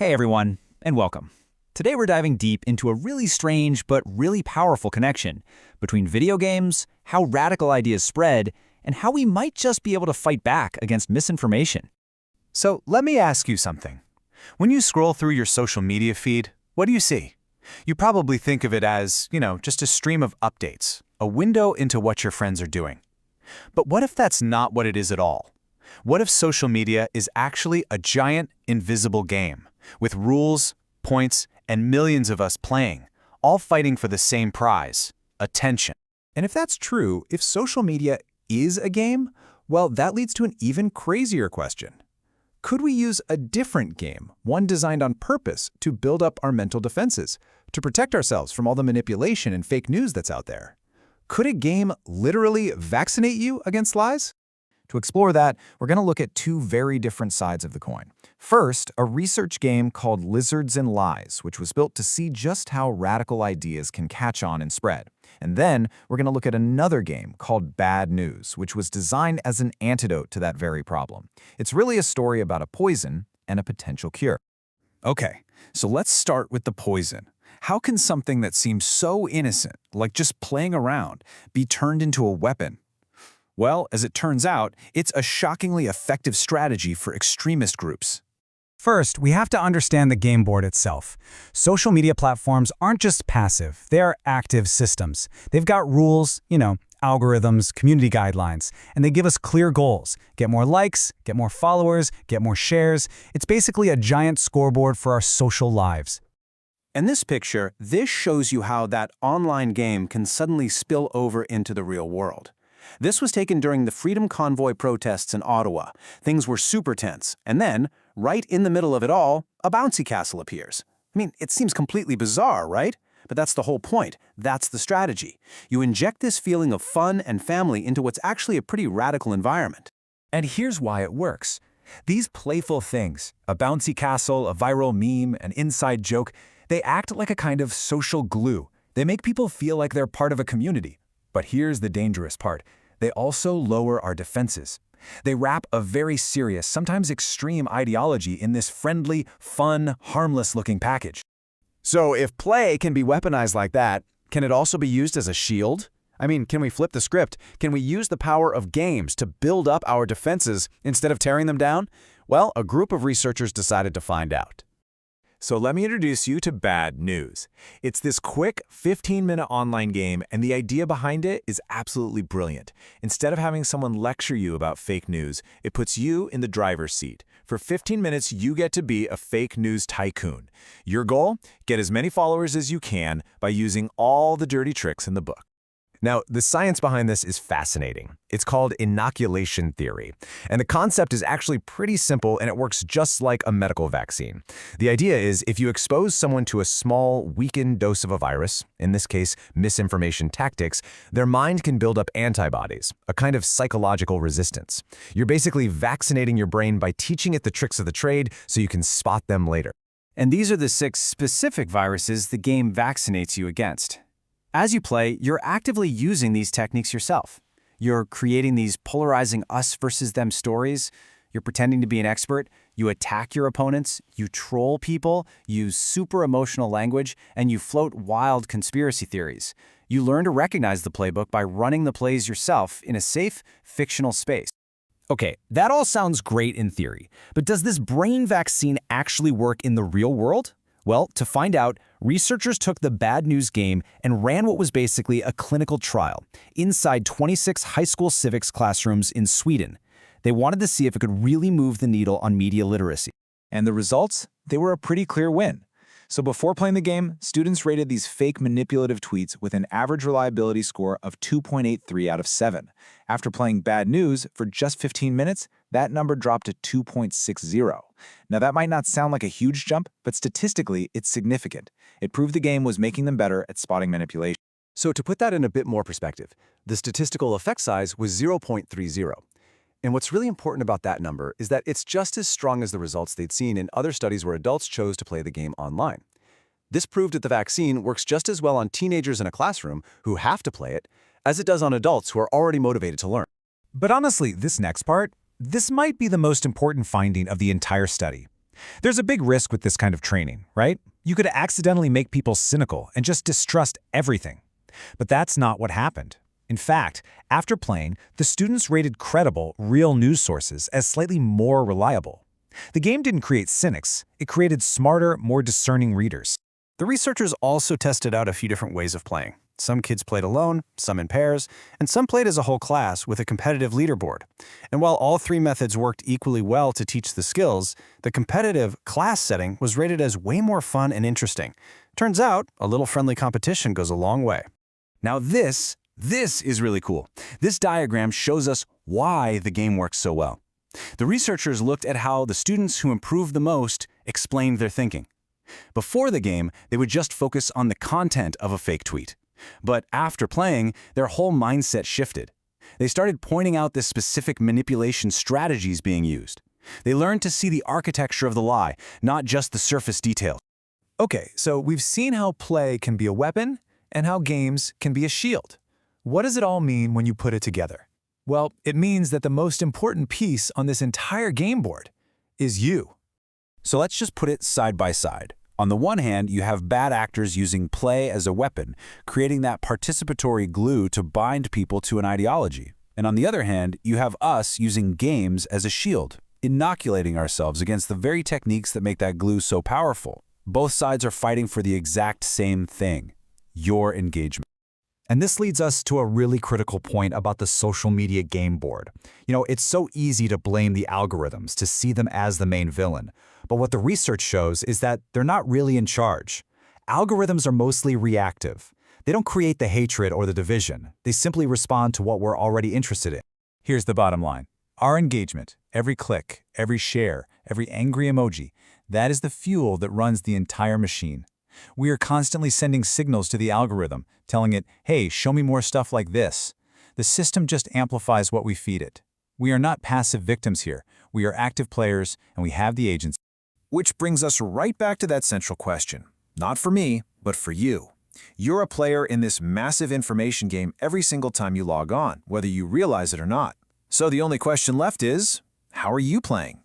Hey everyone, and welcome. Today we're diving deep into a really strange but really powerful connection between video games, how radical ideas spread, and how we might just be able to fight back against misinformation. So let me ask you something. When you scroll through your social media feed, what do you see? You probably think of it as, just a stream of updates, a window into what your friends are doing. But what if that's not what it is at all? What if social media is actually a giant, invisible game, with rules, points, and millions of us playing, all fighting for the same prize, attention? And if that's true, if social media is a game, well, that leads to an even crazier question. Could we use a different game, one designed on purpose to build up our mental defenses, to protect ourselves from all the manipulation and fake news that's out there? Could a game literally vaccinate you against lies? To explore that, we're going to look at two very different sides of the coin. First, a research game called Lizards and Lies, which was built to see just how radical ideas can catch on and spread. And then, we're going to look at another game called Bad News, which was designed as an antidote to that very problem. It's really a story about a poison and a potential cure. Okay, so let's start with the poison. How can something that seems so innocent, like just playing around, be turned into a weapon? Well, as it turns out, it's a shockingly effective strategy for extremist groups. First, we have to understand the game board itself. Social media platforms aren't just passive, they are active systems. They've got rules, algorithms, community guidelines, and they give us clear goals. Get more likes, get more followers, get more shares. It's basically a giant scoreboard for our social lives. In this picture, this shows you how that online game can suddenly spill over into the real world. This was taken during the Freedom Convoy protests in Ottawa. Things were super tense, and then, right in the middle of it all, a bouncy castle appears. It seems completely bizarre, right? But that's the whole point. That's the strategy. You inject this feeling of fun and family into what's actually a pretty radical environment. And here's why it works. These playful things, a bouncy castle, a viral meme, an inside joke, they act like a kind of social glue. They make people feel like they're part of a community. But here's the dangerous part. They also lower our defenses. They wrap a very serious, sometimes extreme ideology in this friendly, fun, harmless-looking package. So if play can be weaponized like that, can it also be used as a shield? Can we flip the script? Can we use the power of games to build up our defenses instead of tearing them down? Well, a group of researchers decided to find out. So let me introduce you to Bad News. It's this quick 15-minute online game, and the idea behind it is absolutely brilliant. Instead of having someone lecture you about fake news, it puts you in the driver's seat. For 15 minutes, you get to be a fake news tycoon. Your goal? Get as many followers as you can by using all the dirty tricks in the book. Now, the science behind this is fascinating. It's called inoculation theory. And the concept is actually pretty simple, and it works just like a medical vaccine. The idea is if you expose someone to a small, weakened dose of a virus, in this case, misinformation tactics, their mind can build up antibodies, a kind of psychological resistance. You're basically vaccinating your brain by teaching it the tricks of the trade so you can spot them later. And these are the 6 specific viruses the game vaccinates you against. As you play, you're actively using these techniques yourself. You're creating these polarizing us versus them stories. You're pretending to be an expert. You attack your opponents. You troll people, use super emotional language, and you float wild conspiracy theories. You learn to recognize the playbook by running the plays yourself in a safe, fictional space. Okay, that all sounds great in theory, but does this brain vaccine actually work in the real world? Well, to find out, researchers took the Bad News game and ran what was basically a clinical trial inside 26 high school civics classrooms in Sweden. They wanted to see if it could really move the needle on media literacy. And the results? They were a pretty clear win. So before playing the game, students rated these fake manipulative tweets with an average reliability score of 2.83 out of 7. After playing Bad News for just 15 minutes, that number dropped to 2.60. Now that might not sound like a huge jump, but statistically, it's significant. It proved the game was making them better at spotting manipulation. So to put that in a bit more perspective, the statistical effect size was 0.30. And what's really important about that number is that it's just as strong as the results they'd seen in other studies where adults chose to play the game online. This proved that the vaccine works just as well on teenagers in a classroom who have to play it as it does on adults who are already motivated to learn. But honestly, this next part, this might be the most important finding of the entire study. There's a big risk with this kind of training, right? You could accidentally make people cynical and just distrust everything. But that's not what happened. In fact, after playing, the students rated credible, real news sources as slightly more reliable. The game didn't create cynics, it created smarter, more discerning readers. The researchers also tested out a few different ways of playing. Some kids played alone, some in pairs, and some played as a whole class with a competitive leaderboard. And while all three methods worked equally well to teach the skills, the competitive class setting was rated as way more fun and interesting. Turns out, a little friendly competition goes a long way. Now this is really cool. This diagram shows us why the game works so well. The researchers looked at how the students who improved the most explained their thinking. Before the game, they would just focus on the content of a fake tweet. But after playing, their whole mindset shifted. They started pointing out the specific manipulation strategies being used. They learned to see the architecture of the lie, not just the surface details. Okay, so we've seen how play can be a weapon and how games can be a shield. What does it all mean when you put it together? Well, it means that the most important piece on this entire game board is you. So let's just put it side by side. On the one hand, you have bad actors using play as a weapon, creating that participatory glue to bind people to an ideology. And on the other hand, you have us using games as a shield, inoculating ourselves against the very techniques that make that glue so powerful. Both sides are fighting for the exact same thing, your engagement. And this leads us to a really critical point about the social media game board. It's so easy to blame the algorithms, to see them as the main villain. But what the research shows is that they're not really in charge. Algorithms are mostly reactive. They don't create the hatred or the division. They simply respond to what we're already interested in. Here's the bottom line. Our engagement, every click, every share, every angry emoji, that is the fuel that runs the entire machine. We are constantly sending signals to the algorithm, telling it, hey, show me more stuff like this. The system just amplifies what we feed it. We are not passive victims here. We are active players, and we have the agency. Which brings us right back to that central question. Not for me, but for you. You're a player in this massive information game every single time you log on, whether you realize it or not. So the only question left is, how are you playing?